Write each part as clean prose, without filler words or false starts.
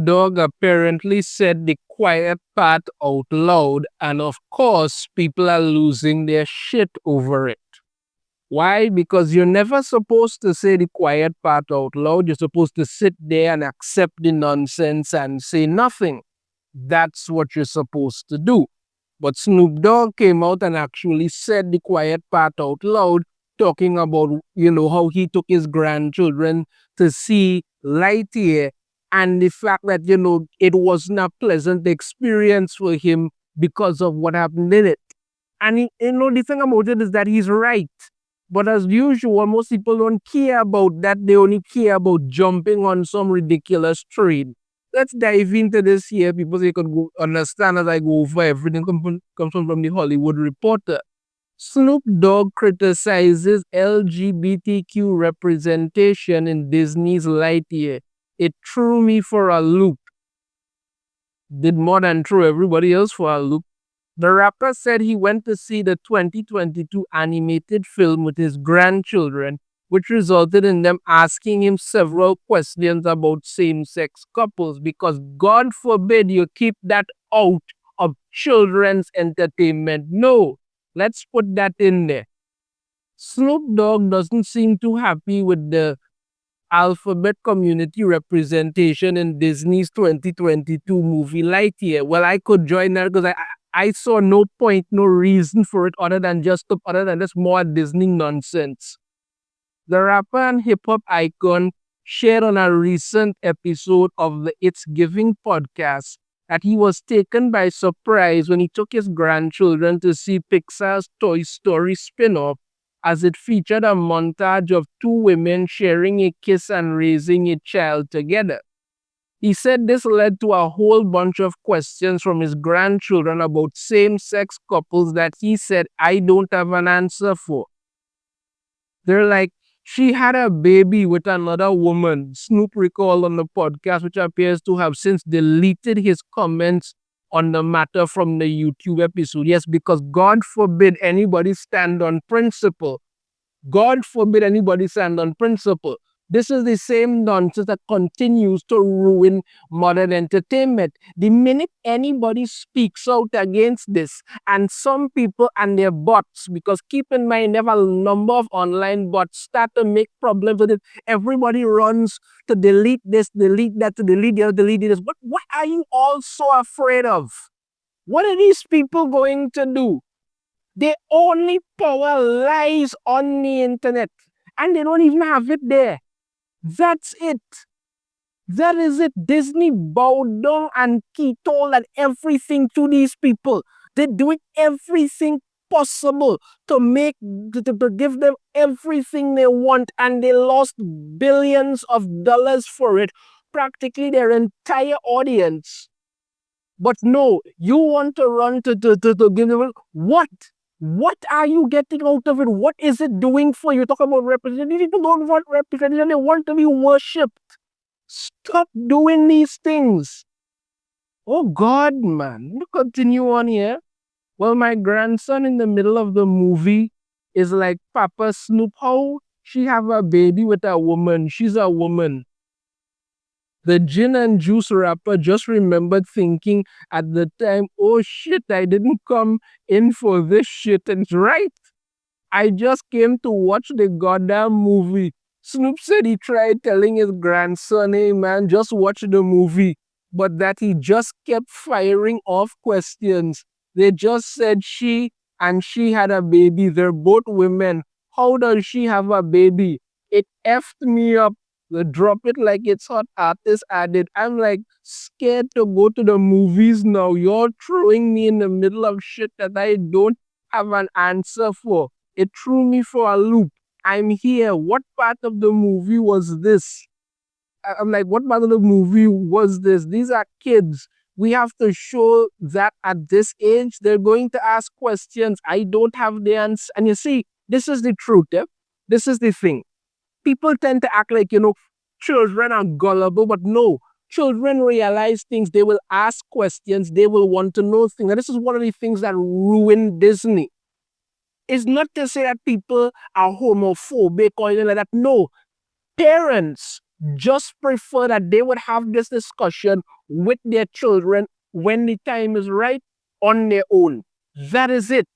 Dogg apparently said the quiet part out loud, and of course, people are losing their shit over it. Why? Because you're never supposed to say the quiet part out loud. You're supposed to sit there and accept the nonsense and say nothing. That's what you're supposed to do. But Snoop Dogg came out and actually said the quiet part out loud, talking about, how he took his grandchildren to see Lightyear and the fact that, it wasn't a pleasant experience for him because of what happened in it. And, the thing about it is that he's right. But as usual, most people don't care about that. They only care about jumping on some ridiculous trend. Let's dive into this here. People so you could go understand as I go over everything comes from the Hollywood Reporter. Snoop Dogg criticizes LGBTQ representation in Disney's Lightyear. It threw me for a loop. Did more than throw everybody else for a loop. The rapper said he went to see the 2022 animated film with his grandchildren, which resulted in them asking him several questions about same-sex couples because God forbid you keep that out of children's entertainment. No, let's put that in there. Snoop Dogg doesn't seem too happy with the alphabet community representation in Disney's 2022 movie Lightyear. Well, I could join that because I saw no point, no reason for it other than just more Disney nonsense. The rapper and hip hop icon shared on a recent episode of the It's Giving podcast that he was taken by surprise when he took his grandchildren to see Pixar's Toy Story spin-off, as it featured a montage of two women sharing a kiss and raising a child together. He said this led to a whole bunch of questions from his grandchildren about same-sex couples that he said, I don't have an answer for. They're like, she had a baby with another woman, Snoop recalled on the podcast, which appears to have since deleted his comments on the matter from the YouTube episode. Yes, because God forbid anybody stand on principle. God forbid anybody stand on principle. This is the same nonsense that continues to ruin modern entertainment. The minute anybody speaks out against this, and some people and their bots, because keep in mind, they have a number of online bots start to make problems with it. Everybody runs to delete this, delete that, to delete the other, delete this. But what are you all so afraid of? What are these people going to do? Their only power lies on the internet, and they don't even have it there. That's it. That is it. Disney bowed down and told and everything to these people. They're doing everything possible to give them everything they want, and they lost billions of dollars for it, practically their entire audience. But no, you want to run to give them what? What are you getting out of it? What is it doing for you? Talk about representation. People don't want representation. They want to be worshipped. Stop doing these things. Oh God, man. You continue on here. Well, my grandson in the middle of the movie is like, Papa Snoop, how she have a baby with a woman? She's a woman. The gin and juice rapper just remembered thinking at the time, oh shit, I didn't come in for this shit. And it's right. I just came to watch the goddamn movie. Snoop said he tried telling his grandson, hey man, just watch the movie. But that he just kept firing off questions. They just said she had a baby. They're both women. How does she have a baby? It effed me up. The drop it like it's hot artist added. I'm like scared to go to the movies now. You're throwing me in the middle of shit that I don't have an answer for. It threw me for a loop. I'm here. What part of the movie was this? I'm like, what part of the movie was this? These are kids. We have to show that at this age, they're going to ask questions. I don't have the answer. And you see, this is the truth. Eh? This is the thing. People tend to act like, children are gullible, but no. Children realize things. They will ask questions. They will want to know things. And this is one of the things that ruin Disney. It's not to say that people are homophobic or anything like that. No. Parents, just prefer that they would have this discussion with their children when the time is right on their own. That is it.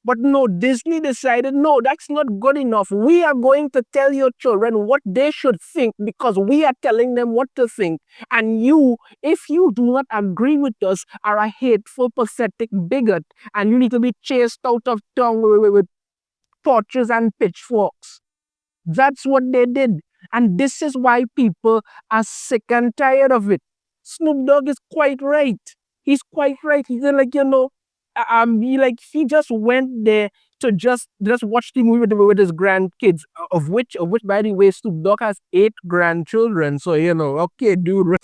But no, Disney decided, no, that's not good enough. We are going to tell your children what they should think because we are telling them what to think. And you, if you do not agree with us, are a hateful, pathetic bigot. And you need to be chased out of town with torches and pitchforks. That's what they did. And this is why people are sick and tired of it. Snoop Dogg is quite right. He's quite right. He's like, he just went there to just watch the movie with his grandkids, of which by the way, Snoop Dogg has 8 grandchildren. So okay, dude,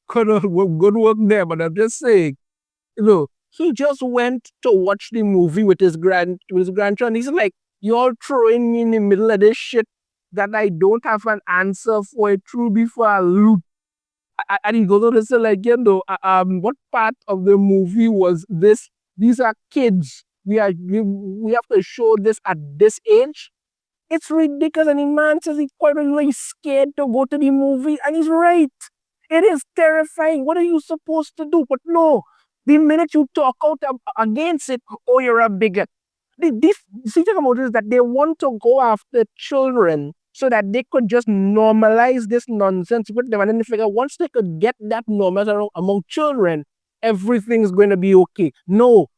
good work there. But I'm just saying, he just went to watch the movie with his grandchild. He's like, you're throwing me in the middle of this shit that I don't have an answer for it through before I loot. And he goes on to say, like, what part of the movie was this? These are kids. We have to show this at this age. It's ridiculous. And the man says he's quite really scared to go to the movie. And he's right. It is terrifying. What are you supposed to do? But no, the minute you talk out against it, oh, you're a bigot. This thing about it is that they want to go after children so that they could just normalize this nonsense with them. And then they figure once they could get that normal among children, everything's going to be okay. No.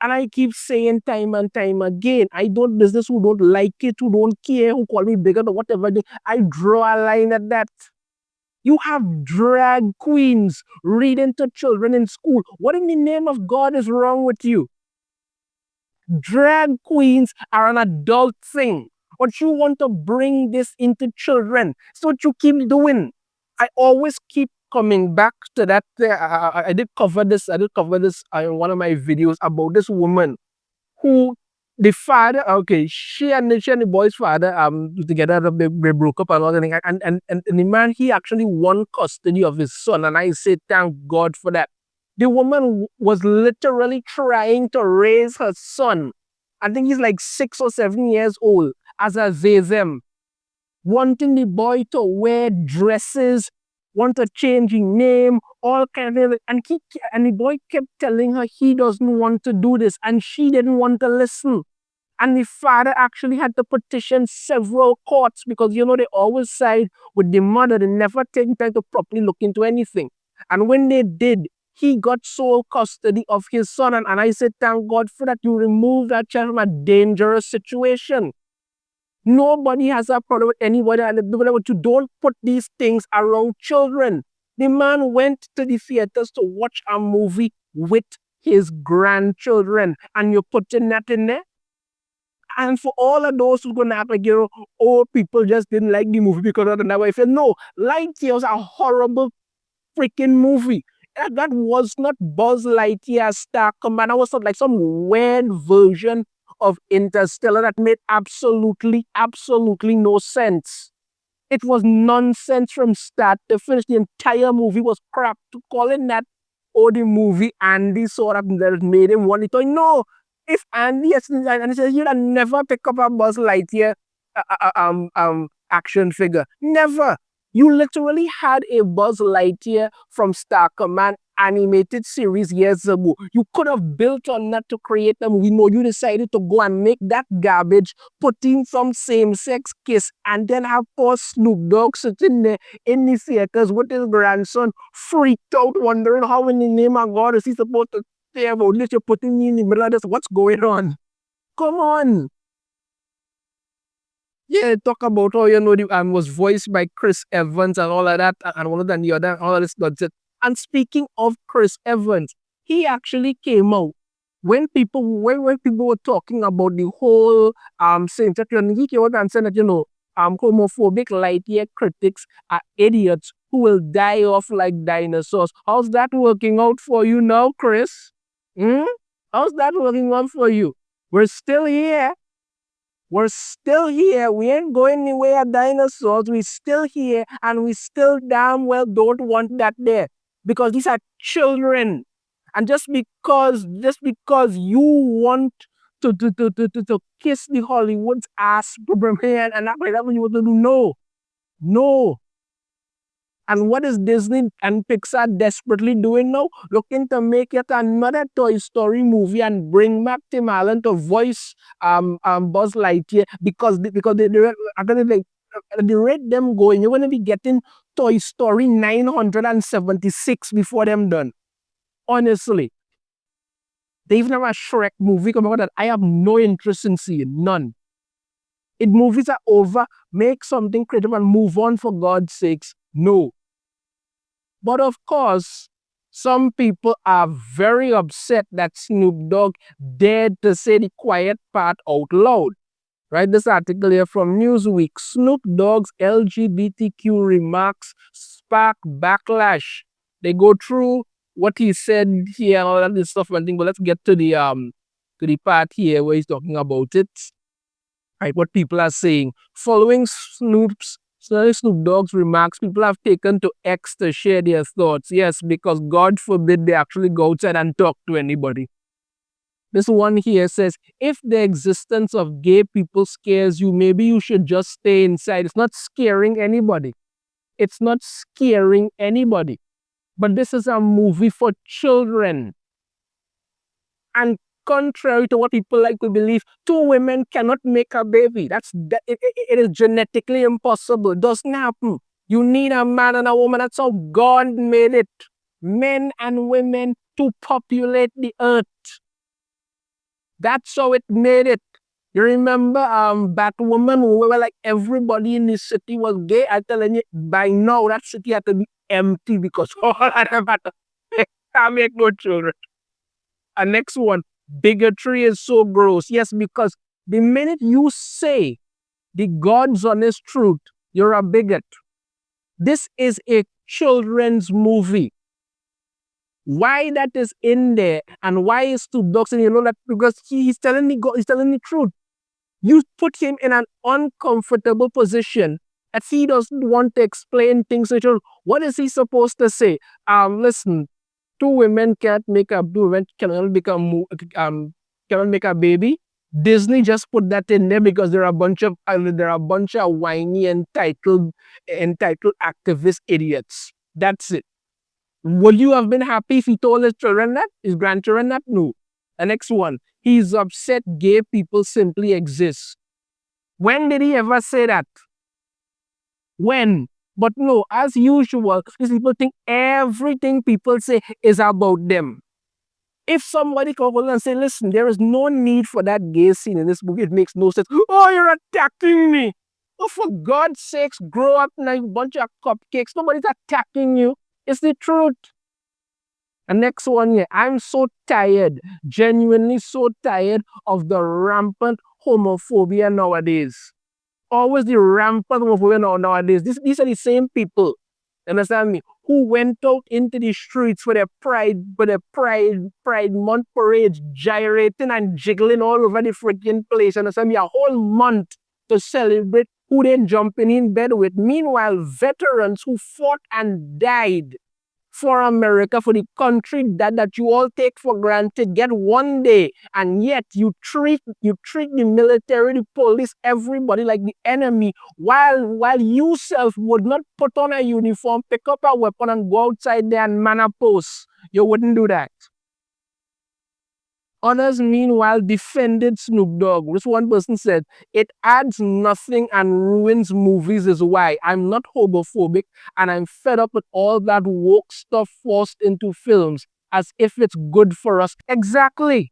And I keep saying time and time again, I don't business who don't like it, who don't care, who call me bigger or whatever. I draw a line at that. You have drag queens reading to children in school. What in the name of God is wrong with you? Drag queens are an adult thing. But you want to bring this into children. So what you keep doing. I always keep coming back to that. I did cover this. I did cover this in one of my videos about this woman who the father. Okay, she and the boy's father together. They broke up and all that. And the man, he actually won custody of his son. And I say thank God for that. The woman was literally trying to raise her son. I think he's like 6 or 7 years old as a zezem, wanting the boy to wear dresses, want to change his name, all kind of things. And the boy kept telling her he doesn't want to do this, and she didn't want to listen. And the father actually had to petition several courts because, they always side with the mother. They never take time to properly look into anything. And when they did, he got sole custody of his son. And I said, thank God for that. You remove that child from a dangerous situation. Nobody has a problem with anybody. But you don't put these things around children. The man went to the theaters to watch a movie with his grandchildren. And you're putting that in there? And for all of those who's going to act like, people just didn't like the movie because of that. I said, no, Lightyear was a horrible freaking movie. That was not Buzz Lightyear Star Command. That was not like some weird version of Interstellar that made absolutely, absolutely no sense. It was nonsense from start to finish. The entire movie was crap. To call it that, the movie Andy saw that made him want it. No, if Andy and he says, you'll never pick up a Buzz Lightyear action figure. Never. You literally had a Buzz Lightyear from Star Command animated series years ago. You could have built on that to create a movie. No, you decided to go and make that garbage, put in some same-sex kiss, and then have poor Snoop Dogg sitting there in the theaters with his grandson, freaked out, wondering how in the name of God is he supposed to stay about this? You're putting me in the middle of this. What's going on? Come on. Yeah, talk about how, the was voiced by Chris Evans and all of that, and one of the other, all of this nonsense. And speaking of Chris Evans, he actually came out when people were talking about the whole saying that he came out and said that homophobic Lightyear critics are idiots who will die off like dinosaurs. How's that working out for you now, Chris? How's that working out for you? We're still here. We're still here. We ain't going anywhere, dinosaurs. We're still here, and we still damn well don't want that there. Because these are children. And just because you want to kiss the Hollywood's ass and act like that when you want to do, no. And what is Disney and Pixar desperately doing now? Looking to make yet another Toy Story movie and bring back Tim Allen to voice Buzz Lightyear because are gonna like at the rate them going, you're gonna be getting Toy Story 976 before them done. Honestly, they even have a Shrek movie coming out that I have no interest in seeing, none. If movies are over, make something creative and move on for God's sakes. No. But of course, some people are very upset that Snoop Dogg dared to say the quiet part out loud. Right, this article here from Newsweek. Snoop Dogg's LGBTQ remarks spark backlash. They go through what he said here and all that stuff and thing, but let's get to the part here where he's talking about it. Right, what people are saying. Following Snoop Dogg's remarks, people have taken to X to share their thoughts. Yes, because God forbid they actually go outside and talk to anybody. This one here says, if the existence of gay people scares you, maybe you should just stay inside. It's not scaring anybody. It's not scaring anybody. But this is a movie for children. And contrary to what people like to believe, two women cannot make a baby. It is genetically impossible. It doesn't happen. You need a man and a woman. That's how God made it. Men and women to populate the earth. That's how it made it. You remember Batwoman, where like everybody in the city was gay? I'm telling you, by now that city had to be empty because all of them had to can't make no children. And next one, bigotry is so gross. Yes, because the minute you say the God's honest truth, you're a bigot. This is a children's movie. Why that is in there and why is Snoop Dogg saying, you know, that because he's telling the truth. You put him in an uncomfortable position that he doesn't want to explain things to children. What is he supposed to say? Listen, two women cannot make a baby. Disney just put that in there because there are a bunch of whiny entitled activist idiots. That's it. Would you have been happy if he told his children that? His grandchildren that? No. The next one. He's upset gay people simply exist. When did he ever say that? When? But no, as usual, these people think everything people say is about them. If somebody comes and say, listen, there is no need for that gay scene in this movie, it makes no sense. Oh, you're attacking me. Oh, for God's sakes, grow up like a bunch of cupcakes. Nobody's attacking you. It's the truth. And next one here, I'm so tired, genuinely so tired of the rampant homophobia nowadays. Always the rampant homophobia nowadays. These are the same people, understand me, who went out into the streets for their pride month parades, gyrating and jiggling all over the freaking place, understand me, a whole month to celebrate who they jumping in bed with. Meanwhile, veterans who fought and died for America, for the country that you all take for granted, get one day, and yet you treat the military, the police, everybody like the enemy, while you self would not put on a uniform, pick up a weapon, and go outside there and man a post. You wouldn't do that. Others, meanwhile, defended Snoop Dogg. This one person said, it adds nothing and ruins movies is why. I'm not homophobic and I'm fed up with all that woke stuff forced into films as if it's good for us. Exactly.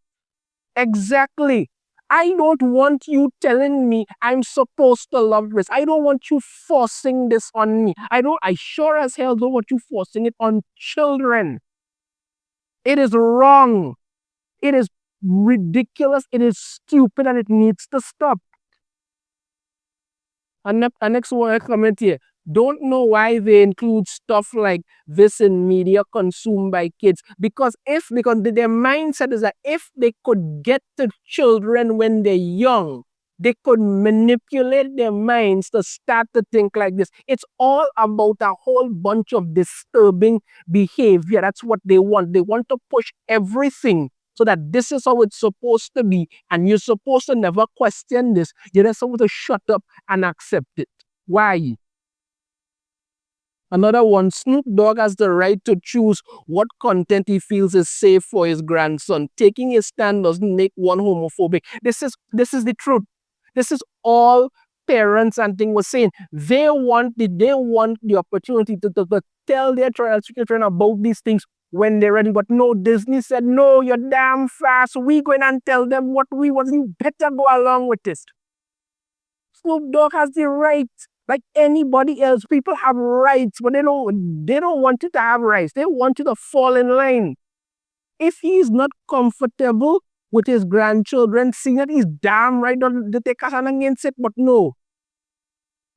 Exactly. I don't want you telling me I'm supposed to love this. I don't want you forcing this on me. I sure as hell don't want you forcing it on children. It is wrong. It is ridiculous, it is stupid, and it needs to stop. And next one, I comment here. Don't know why they include stuff like this in media consumed by kids. Because their mindset is that if they could get to children when they're young, they could manipulate their minds to start to think like this. It's all about a whole bunch of disturbing behavior. That's what they want. They want to push everything so that this is how it's supposed to be. And you're supposed to never question this. You're just supposed to shut up and accept it. Why? Another one, Snoop Dogg has the right to choose what content he feels is safe for his grandson. Taking a stand doesn't make one homophobic. This is the truth. This is all parents and thing was saying. They want the opportunity to tell their children about these things when they're ready. But no, Disney said, no, you're damn fast. We going and tell them what we want. You better go along with this. Snoop Dogg has the right, like anybody else. People have rights, but they don't want you to have rights. They want you to fall in line. If he's not comfortable with his grandchildren, seeing that he's damn right on the take a stand against it, but no.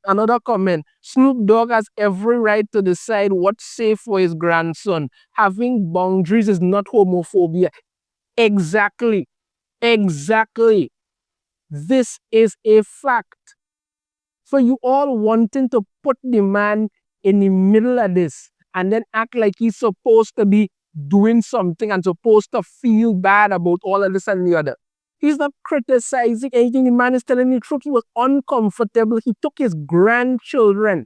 Another comment, Snoop Dogg has every right to decide what's safe for his grandson. Having boundaries is not homophobia. Exactly. Exactly. This is a fact. So you all wanting to put the man in the middle of this and then act like he's supposed to be doing something and supposed to feel bad about all of this and the other. He's not criticizing anything. The man is telling the truth. He was uncomfortable. He took his grandchildren.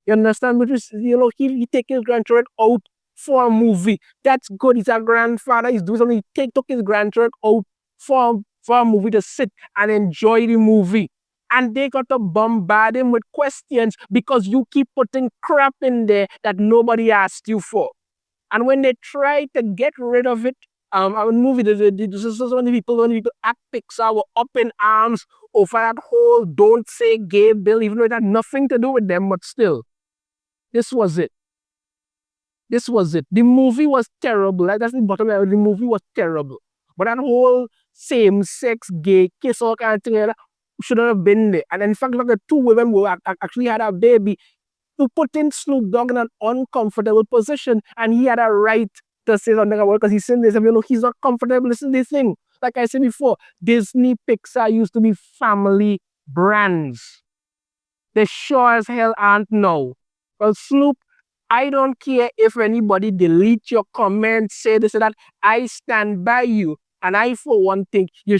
You understand? Which is, he take his grandchildren out for a movie. That's good. He's a grandfather. He's doing something. Took his grandchildren out for a movie to sit and enjoy the movie. And they got to bombard him with questions because you keep putting crap in there that nobody asked you for. And when they try to get rid of it, a movie, when the people at Pixar were up in arms over that whole "don't say gay" bill, even though it had nothing to do with them, but still, this was it. This was it. The movie was terrible. That's the bottom line. The movie was terrible. But that whole same-sex gay kiss, all kind of thing, shouldn't have been there. And in fact, like the two women who actually had a baby, to put in Snoop Dogg in an uncomfortable position, and he had a right to say something about it because he's saying this, he's not comfortable. This is the thing. Like I said before, Disney, Pixar used to be family brands. They sure as hell aren't now. Well, Snoop, I don't care if anybody delete your comments, say this and that. I stand by you. And I, for one, think you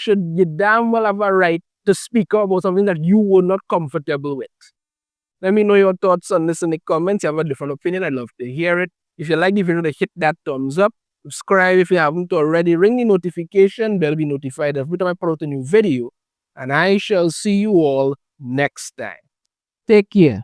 damn well have a right to speak up about something that you were not comfortable with. Let me know your thoughts on this in the comments. If you have a different opinion, I'd love to hear it. If you like the video, hit that thumbs up. Subscribe if you haven't already. Ring the notification bell to be notified every time I put out a new video. And I shall see you all next time. Take care.